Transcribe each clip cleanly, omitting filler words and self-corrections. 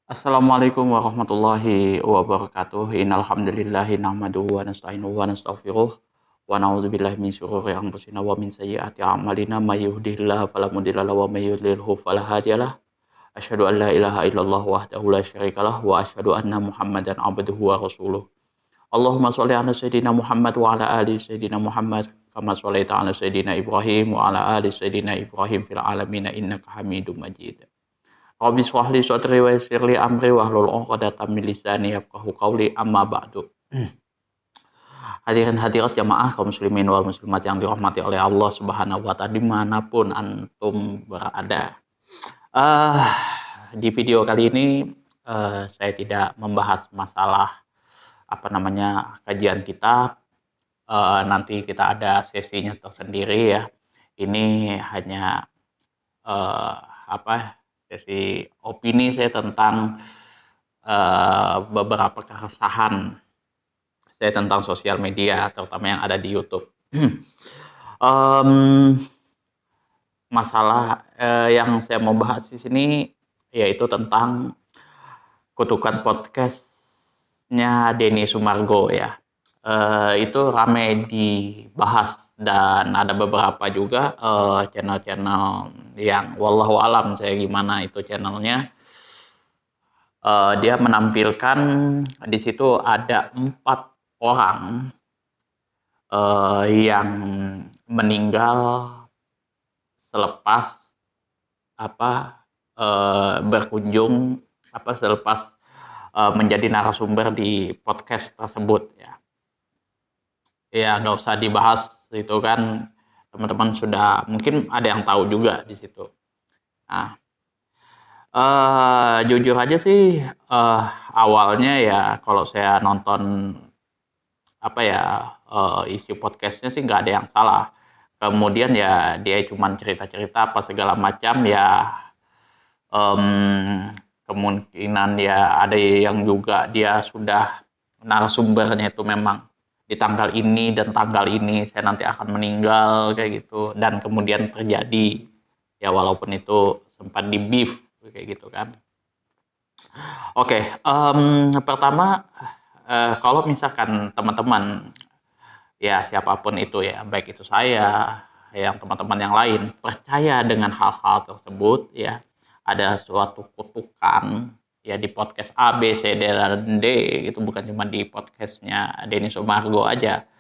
Assalamualaikum warahmatullahi wabarakatuh. Innal hamdalillahi nahmaduhu wa nasta'inuhu wa nastaghfiruh wa na'udzubillahi min syururi anfusina wa min sayyiati a'malina may yahdihillahu fala mudilla lahu wa may yudlilhu fala hadiyalah. Asyhadu an la ilaha illallah wahdahu la syarikalah wa asyhadu anna Muhammadan abduhu wa rasuluh. Allahumma shalli ala sayidina Muhammad wa ala ali sayidina Muhammad kama shallaita ala sayidina Ibrahim wa ala ali sayidina Ibrahim fil alamin innaka Hamidum Majid. Rabbi shrah li sadri wa yassir li amri wahlul 'uqdatam min lisani yafqahu qawli amma ba'du. Hadirin hadirat jamaah kaum muslimin wal muslimat yang dirahmati oleh Allah Subhanahu wa taala dimanapun antum berada. Eh di video kali ini saya tidak membahas masalah kajian kitab. Nanti kita ada sesinya tersendiri ya. Ini hanya eh, sesi opini saya tentang beberapa keresahan saya tentang sosial media, terutama yang ada di YouTube. Masalah yang saya mau bahas di sini yaitu tentang kutukan podcastnya Denny Sumargo ya. Itu ramai dibahas dan ada beberapa juga channel-channel yang wallahu alam saya gimana itu channelnya. Dia menampilkan di situ ada 4 orang yang meninggal selepas berkunjung selepas menjadi narasumber di podcast tersebut ya. Ya nggak usah dibahas itu kan teman-teman sudah mungkin ada yang tahu juga di situ. Nah, jujur aja sih awalnya ya kalau saya nonton isi podcastnya sih nggak ada yang salah. Kemudian ya dia cuman cerita-cerita apa segala macam ya. Kemungkinan ya ada yang juga dia sudah narasumbernya itu memang di tanggal ini dan tanggal ini saya nanti akan meninggal kayak gitu dan kemudian terjadi ya walaupun itu sempat di beef kayak gitu kan. Oke, pertama kalau misalkan teman-teman ya siapapun itu ya baik itu saya yang teman-teman yang lain percaya dengan hal-hal tersebut ya ada suatu kutukan ya di podcast A, B, C, D, dan D itu bukan cuma di podcastnya Denny Sumargo aja.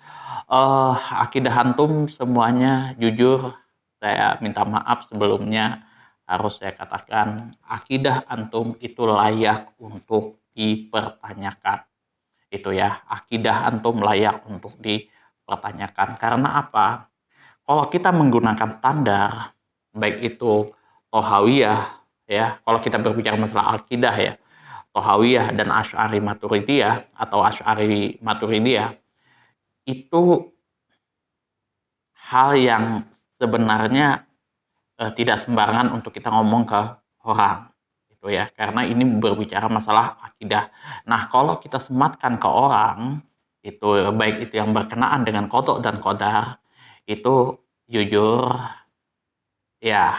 Akidah antum semuanya jujur saya minta maaf sebelumnya harus saya katakan akidah antum itu layak untuk dipertanyakan. Itu ya, akidah antum layak untuk dipertanyakan. Karena apa? Kalau kita menggunakan standar baik itu Tohawiyah ya, kalau kita berbicara masalah akidah ya, Tohawiyah dan Asy'ari Maturidiyah atau Asy'ari Maturidiyah itu hal yang sebenarnya tidak sembarangan untuk kita ngomong ke orang gitu ya, karena ini berbicara masalah akidah. Nah, kalau kita sematkan ke orang itu baik itu yang berkenaan dengan qada dan qadar itu jujur ya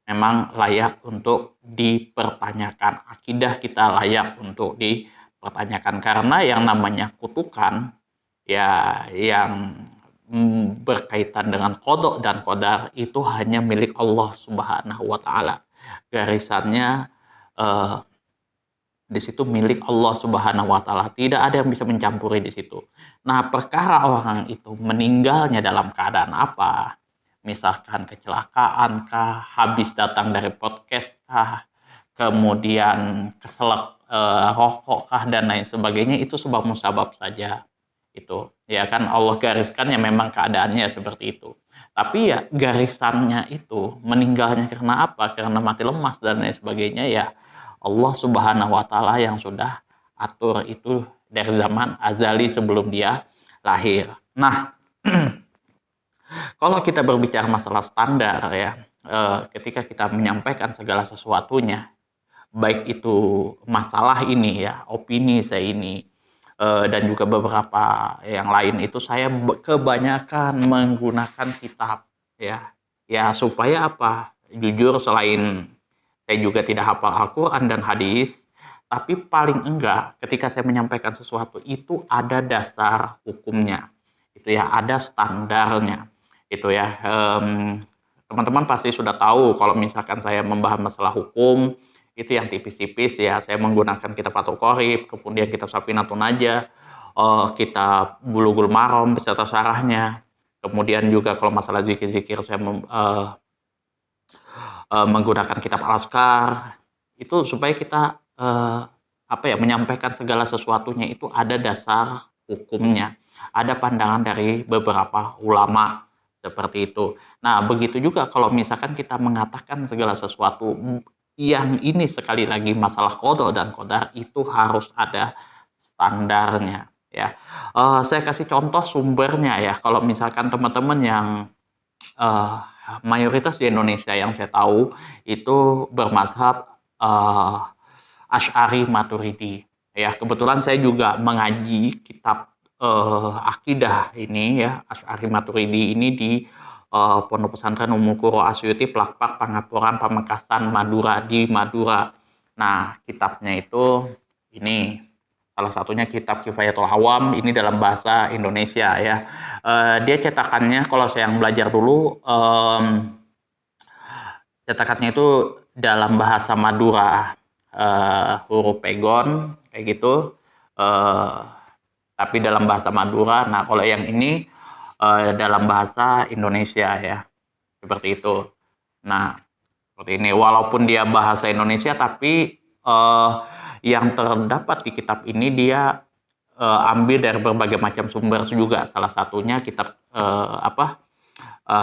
memang layak untuk dipertanyakan. Akidah kita layak untuk dipertanyakan karena yang namanya kutukan ya yang berkaitan dengan qada dan qadar itu hanya milik Allah Subhanahu wa taala. Garisannya di situ milik Allah Subhanahu wa taala. Tidak ada yang bisa mencampuri di situ. Nah, perkara orang itu meninggalnya dalam keadaan apa? Misalkan kecelakaan kah, habis datang dari podcast kah, kemudian keselak rokok kah dan lain sebagainya itu sebab musabab saja. Itu ya kan Allah gariskan ya memang keadaannya seperti itu. Tapi ya garisannya itu meninggalnya karena apa? Karena mati lemas dan lain sebagainya ya Allah Subhanahu wa taala yang sudah atur itu dari zaman azali sebelum dia lahir. Nah, kalau kita berbicara masalah standar ya, ketika kita menyampaikan segala sesuatunya, baik itu masalah ini ya, opini saya ini, dan juga beberapa yang lain itu saya kebanyakan menggunakan kitab ya. Ya supaya apa? Jujur selain saya juga tidak hafal Al-Quran dan hadis, tapi paling enggak ketika saya menyampaikan sesuatu itu ada dasar hukumnya, itu ya, ada standarnya, itu ya. Teman-teman pasti sudah tahu kalau misalkan saya membahas masalah hukum itu yang tipis-tipis ya, saya menggunakan kitab Fathul Qorib, kemudian kitab Safinatun Najah, kitab Bulughul Maram beserta syarahnya. Kemudian juga kalau masalah zikir-zikir saya menggunakan kitab Al-Azkar, itu supaya kita menyampaikan segala sesuatunya itu ada dasar hukumnya, ada pandangan dari beberapa ulama seperti itu. Nah, begitu juga kalau misalkan kita mengatakan segala sesuatu yang ini sekali lagi masalah qada dan qadar itu harus ada standarnya ya. Saya kasih contoh sumbernya ya. Kalau misalkan teman-teman yang mayoritas di Indonesia yang saya tahu itu bermazhab Asy'ari Maturidi. Ya, kebetulan saya juga mengaji kitab akidah ini ya, Asy'ari Maturidi ini di Pondok Pesantren Ummul Qura Asyuti Plakpak Pangapuran Pamekasan Madura di Madura. Nah, kitabnya itu ini salah satunya kitab Kifayatul Awam, ini dalam bahasa Indonesia ya. Dia cetakannya kalau saya yang belajar dulu cetakannya itu dalam bahasa Madura, huruf pegon kayak gitu, tapi dalam bahasa Madura. Nah, kalau yang ini dalam bahasa Indonesia ya, seperti itu. Nah, seperti ini, walaupun dia bahasa Indonesia tapi yang terdapat di kitab ini dia ambil dari berbagai macam sumber juga, salah satunya kitab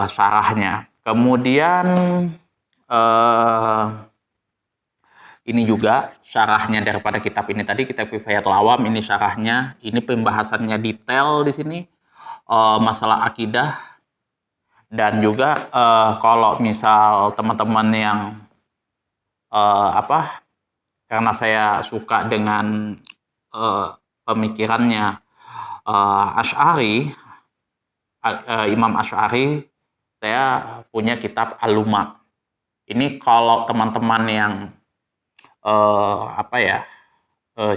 syarahnya. Kemudian ini juga syarahnya daripada kitab ini tadi, kitab Kifayatul Awam, ini syarahnya, ini pembahasannya detail di sini masalah akidah. Dan juga kalau misal teman-teman yang karena saya suka dengan pemikirannya Asy'ari, Imam Asy'ari, saya punya kitab Al-Lumah. Ini kalau teman-teman yang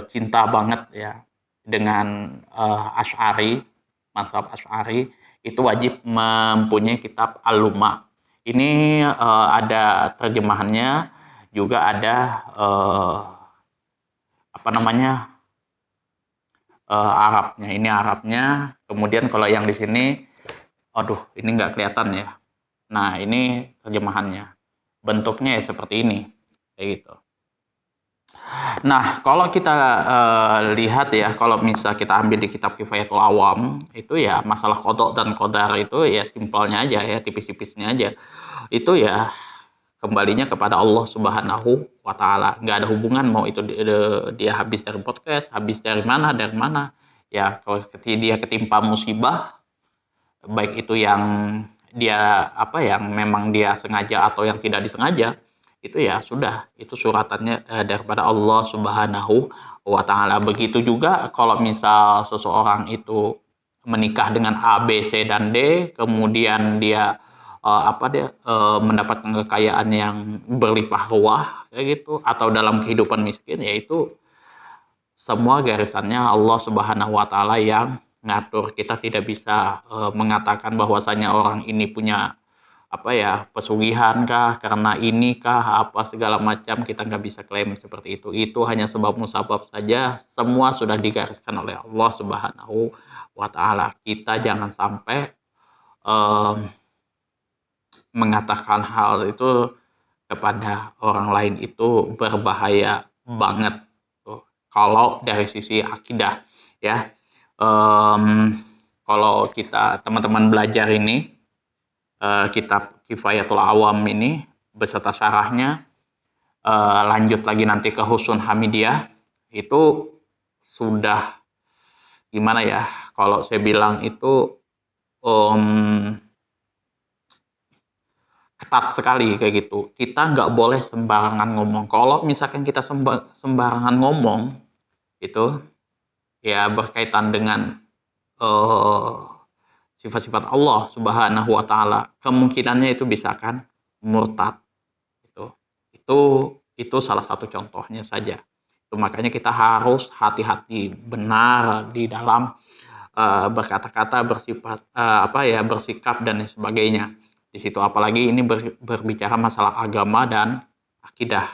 cinta banget ya dengan Asy'ari, mazhab Asy'ari, itu wajib mempunyai kitab Al-Lumah. Ini ada terjemahannya, juga ada Arabnya. Ini Arabnya. Kemudian kalau yang di sini, ini nggak kelihatan ya. Nah, ini terjemahannya. Bentuknya ya seperti ini, kayak gitu. Nah, kalau kita lihat ya, kalau misal kita ambil di kitab Kifayatul Awam, itu ya masalah qada dan qadar itu ya simpelnya aja ya, tipis-tipisnya aja. Itu ya kembalinya kepada Allah Subhanahu wa Ta'ala. Nggak ada hubungan mau itu dia habis dari podcast, habis dari mana. Ya, kalau dia ketimpa musibah, baik itu yang dia yang memang dia sengaja atau yang tidak disengaja, itu ya sudah, itu suratannya daripada Allah Subhanahu wa Ta'ala. Begitu juga kalau misal seseorang itu menikah dengan A, B, C, dan D, kemudian dia mendapatkan kekayaan yang berlimpah ruah kayak gitu, atau dalam kehidupan miskin, yaitu semua garisannya Allah Subhanahu wa Ta'ala yang ngatur. Kita tidak bisa mengatakan bahwasanya orang ini punya pesugihan kah, karena ini kah, segala macam, kita nggak bisa klaim seperti itu. Itu hanya sebab musabab saja, semua sudah digariskan oleh Allah Subhanahu wa Ta'ala. Kita jangan sampai mengatakan hal itu kepada orang lain, itu berbahaya banget tuh, kalau dari sisi akidah ya. Kalau kita teman-teman belajar ini kitab Kifayatul Awam ini beserta syarahnya, lanjut lagi nanti ke Husun Hamidiyah, itu sudah gimana ya, kalau saya bilang itu ketat sekali kayak gitu. Kita nggak boleh sembarangan ngomong. Kalau misalkan kita sembarangan ngomong itu ya berkaitan dengan sifat-sifat Allah Subhanahu wa Ta'ala, kemungkinannya itu bisa kan murtad. Itu salah satu contohnya saja. Makanya kita harus hati-hati benar di dalam berkata-kata, bersikap dan lain sebagainya. Di situ apalagi ini berbicara masalah agama dan akidah.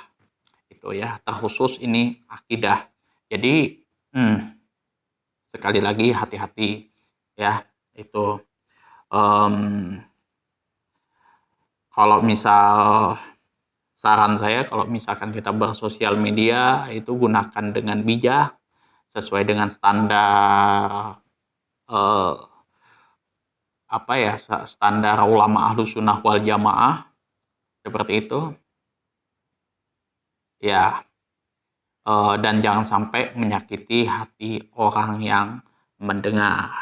Itu ya, terkhusus ini akidah. Jadi sekali lagi hati-hati ya, itu kalau misal saran saya, kalau misalkan kita bersosial media itu gunakan dengan bijak, sesuai dengan standar standar ulama Ahlus Sunnah wal Jamaah, seperti itu ya. Dan jangan sampai menyakiti hati orang yang mendengar.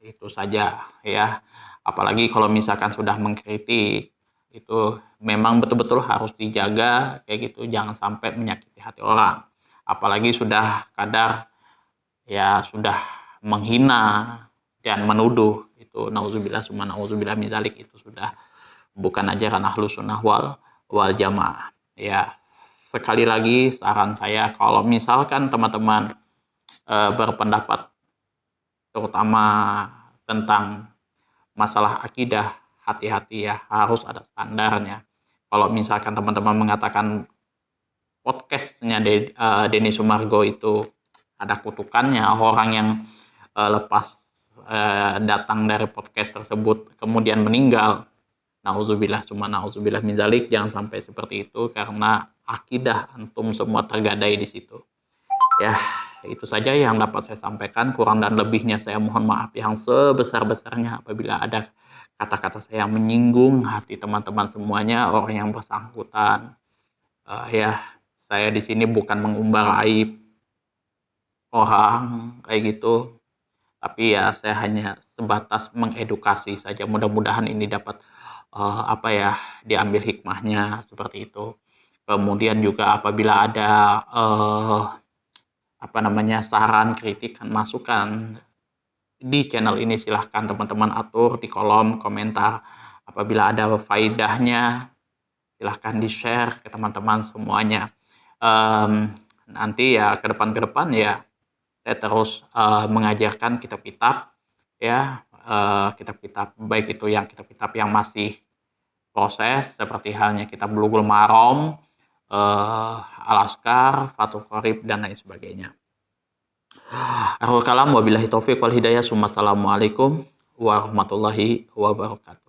Itu saja ya. Apalagi kalau misalkan sudah mengkritik, itu memang betul-betul harus dijaga kayak gitu, jangan sampai menyakiti hati orang. Apalagi sudah kadar ya sudah menghina dan menuduh, itu nauzubillah summa nauzubillah min dzalik, itu sudah bukan ajaran Ahlus Sunnah wal Jamaah ya. Sekali lagi saran saya, kalau misalkan teman-teman berpendapat terutama tentang masalah akidah, hati-hati ya, harus ada standarnya. Kalau misalkan teman-teman mengatakan podcastnya Denny Sumargo itu ada kutukannya, orang yang lepas datang dari podcast tersebut kemudian meninggal, nauzubillah summa nauzubillah min dzalik, jangan sampai seperti itu, karena akidah antum semua tergadai di situ. Ya, itu saja yang dapat saya sampaikan. Kurang dan lebihnya saya mohon maaf yang sebesar-besarnya apabila ada kata-kata saya yang menyinggung hati teman-teman semuanya, orang yang bersangkutan. Ya, saya di sini bukan mengumbar aib orang kayak gitu, tapi ya saya hanya sebatas mengedukasi saja. Mudah-mudahan ini dapat diambil hikmahnya seperti itu. Kemudian juga apabila ada saran, kritik, dan masukan di channel ini, silahkan teman-teman atur di kolom komentar. Apabila ada faedahnya, silahkan di-share ke teman-teman semuanya. Nanti ya ke depan ya saya terus mengajarkan kitab-kitab ya, kitab-kitab baik itu yang kitab-kitab yang masih proses, seperti halnya kitab Bulughul Maram, Al-Azkar, Fathul Qorib, dan lain sebagainya. Akhirul kalam, wabillahi taufiq wal hidayah. Assalamualaikum warahmatullahi wabarakatuh.